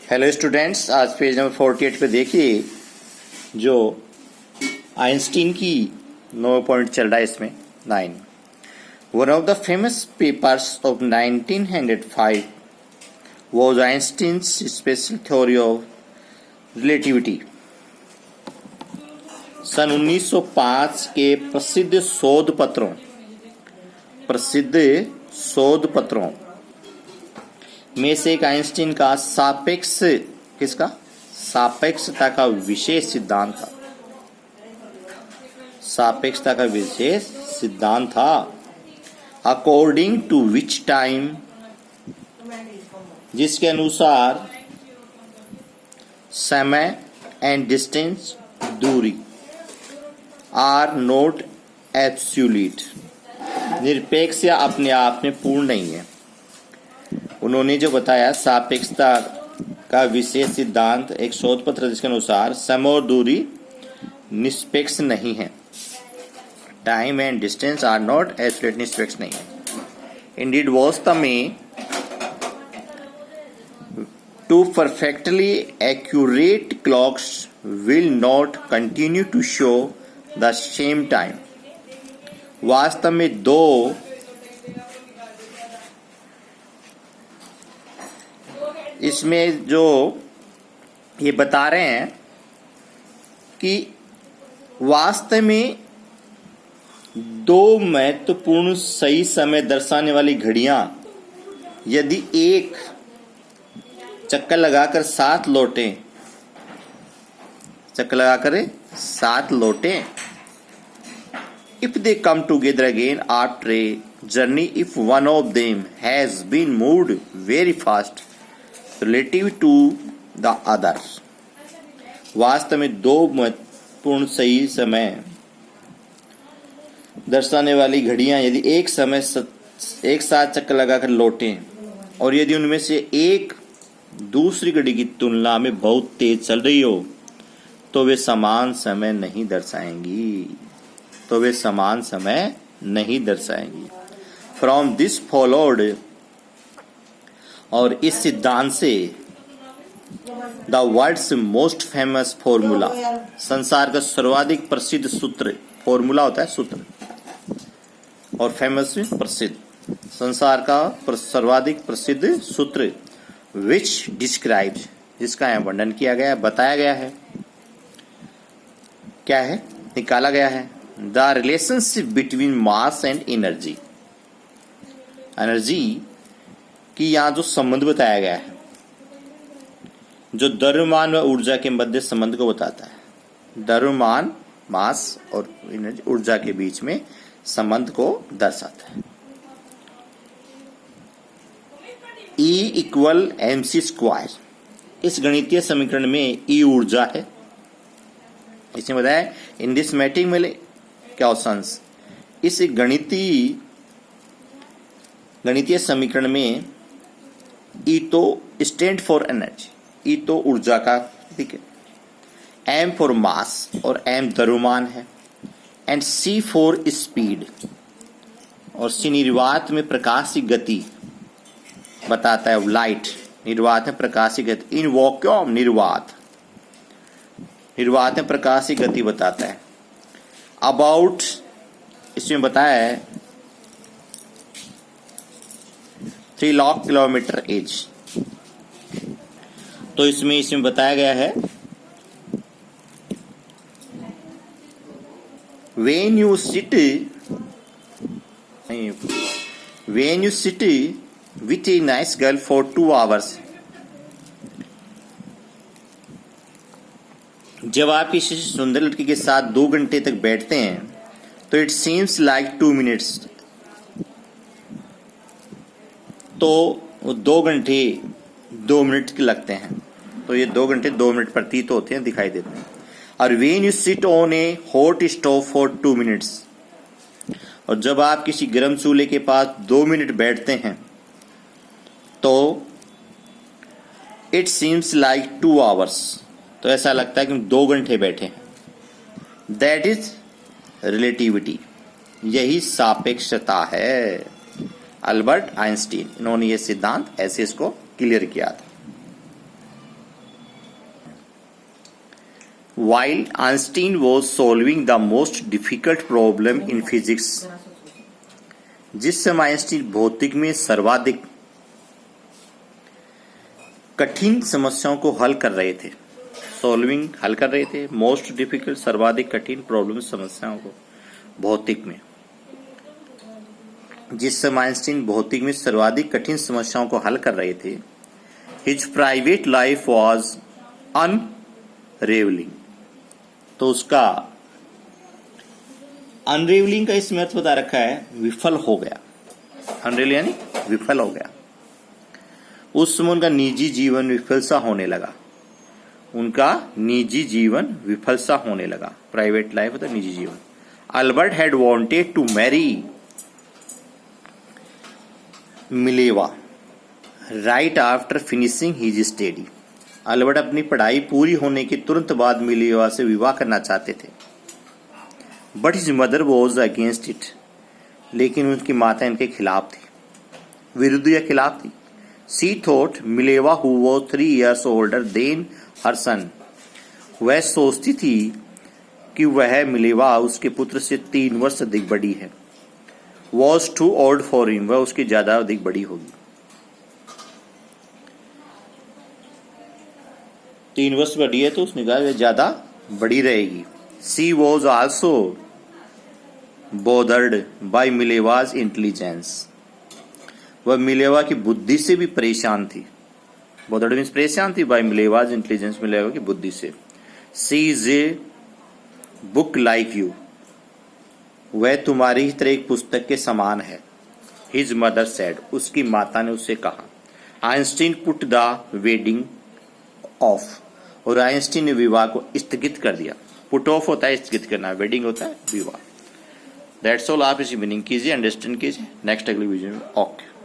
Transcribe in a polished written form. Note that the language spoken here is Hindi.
हेलो स्टूडेंट्स, आज पेज नंबर 48 पे देखिए जो आइंस्टीन की 9 पॉइंट चल रहा है इसमें 9। One of the famous papers of 1905 was Einstein's special theory of relativity। सन 1905 के प्रसिद्ध शोध पत्रों में से एक आइंस्टीन का सापेक्षता का विशेष सिद्धांत था। अकॉर्डिंग टू विच टाइम, जिसके अनुसार समय एंड डिस्टेंस दूरी आर नॉट एब्सोल्यूट, निरपेक्ष या अपने आप में पूर्ण नहीं है। उन्होंने जो बताया सापेक्षता का विशेष सिद्धांत एक शोध पत्र जिसके अनुसार समय और दूरी निष्पेक्ष नहीं है। Time and distance are not absolute, निष्पेक्ष नहीं है। इंडीड वास्तव में two perfectly accurate clocks will not continue to show the same time. वास्तव में दो इसमें जो ये बता रहे हैं कि वास्तव में दो महत्वपूर्ण सही समय दर्शाने वाली घड़ियां यदि एक चक्कर लगाकर साथ लौटें, if they come together again after a journey, if one of them has been moved very fast relative to the other। वास्तव में दो महत्वपूर्ण सही समय दर्शाने वाली घड़ियां यदि एक साथ चक्कर लगाकर लौटें और यदि उनमें से एक दूसरी घड़ी की तुलना में बहुत तेज चल रही हो तो वे समान समय नहीं दर्शाएंगी। फ्रॉम दिस फॉलोड, और इस सिद्धांत से the world's most famous formula, संसार का सर्वाधिक प्रसिद्ध सूत्र, फॉर्मूला होता है सूत्र, और फेमस प्रसिद्ध, संसार का सर्वाधिक प्रसिद्ध सूत्र, विच डिस्क्राइब्स, जिसका यहाँ वर्णन किया गया है, बताया गया है, क्या है, निकाला गया है, the relationship between mass and energy की यहाँ जो संबंध बताया गया है, जो द्रव्यमान व ऊर्जा के मध्य संबंध को बताता है। द्रव्यमान, मास और एनर्जी, ऊर्जा के बीच में संबंध को दर्शाता है। E = mc², इस गणितीय समीकरण में E ऊर्जा है। इसमें बताया इन दिस क्वेश्चंस, इस गणितीय समीकरण में E तो स्टैंड फॉर एनर्जी, E तो ऊर्जा का प्रतीक है, M फॉर मास और M द्रव्यमान है, एंड C फॉर स्पीड, और C निर्वात में प्रकाश की गति बताता है, लाइट निर्वात में प्रकाश की गति, इन वैक्यूम निर्वात में प्रकाश की गति बताता है। अबाउट, इसमें बताया है 3 लाख किलोमीटर एज, तो इसमें बताया गया है when you sit with a nice girl for 2 hours, जब आप किसी सुंदर लड़की के साथ 2 घंटे तक बैठते हैं तो इट सीम्स लाइक 2 मिनट्स, तो 2 घंटे 2 मिनट के लगते हैं, तो ये 2 घंटे 2 मिनट प्रतीत होते हैं, दिखाई देते हैं। और when you sit on a hot stove for 2 minutes, और जब आप किसी गर्म चूल्हे के पास 2 मिनट बैठते हैं तो it seems like 2 hours, तो ऐसा लगता है कि हम 2 घंटे बैठे हैं। दैट इज रिलेटिविटी, यही सापेक्षता है। अल्बर्ट आइंस्टीन, इन्होंने ये सिद्धांत ऐसे इसको क्लियर किया था। While Einstein was solving the most difficult problem in physics, जिस समय आइंस्टीन भौतिक में सर्वाधिक कठिन समस्याओं को हल कर रहे थे, सॉल्विंग हल कर रहे थे, मोस्ट डिफिकल्ट सर्वाधिक कठिन प्रॉब्लम समस्याओं को भौतिक में, जिस समय आइंस्टीन भौतिक में सर्वाधिक कठिन समस्याओं को हल कर रहे थे, his private life was unravelling, तो उसका अनरेवलिंग का इसमें अर्थ बता रखा है विफल हो गया, अनरेवल यानी विफल हो गया। उस समय उनका निजी जीवन विफल सा होने लगा, उनका निजी जीवन विफल सा होने लगा, प्राइवेट लाइफ होता निजी जीवन। Albert had wanted to marry Mileva right after finishing his study, Albert अपनी पढ़ाई पूरी होने के तुरंत बाद मिलेवा से विवाह करना चाहते थे। But his mother was against it, लेकिन उनकी माता इनके खिलाफ थी, विरुद्ध या खिलाफ थी। She thought Mileva who was 3 years older than her son, वह सोचती थी कि वह मिलेवा उसके पुत्र से 3 वर्ष अधिक बड़ी है। Was too old for him, वह उसकी ज्यादा अधिक बड़ी होगी, 3 वर्ष बड़ी है तो उसने कहा वह ज्यादा बड़ी रहेगी। सी वॉज ऑल्सो बोदर्ड बाय मिलेवाज इंटेलिजेंस, वह मिलेवा की बुद्धि से भी परेशान थी, बोदर्ड मीन्स परेशान थी, बाय मिलेवाज इंटेलिजेंस, मिलेवा की बुद्धि से। She is a book like you, वह तुम्हारी ही तरह एक पुस्तक के समान है। हिज मदर सेड, उसकी माता ने उससे कहा। Einstein put the wedding of, और आइंस्टीन ने विवाह को स्थगित कर दिया। पुट ऑफ होता है स्थगित करना, वेडिंग होता है विवाह। दैट्स ऑल, आप इसी मीनिंग कीजिए, अंडरस्टैंड कीजिए। नेक्स्ट अगली वीडियो में ओके।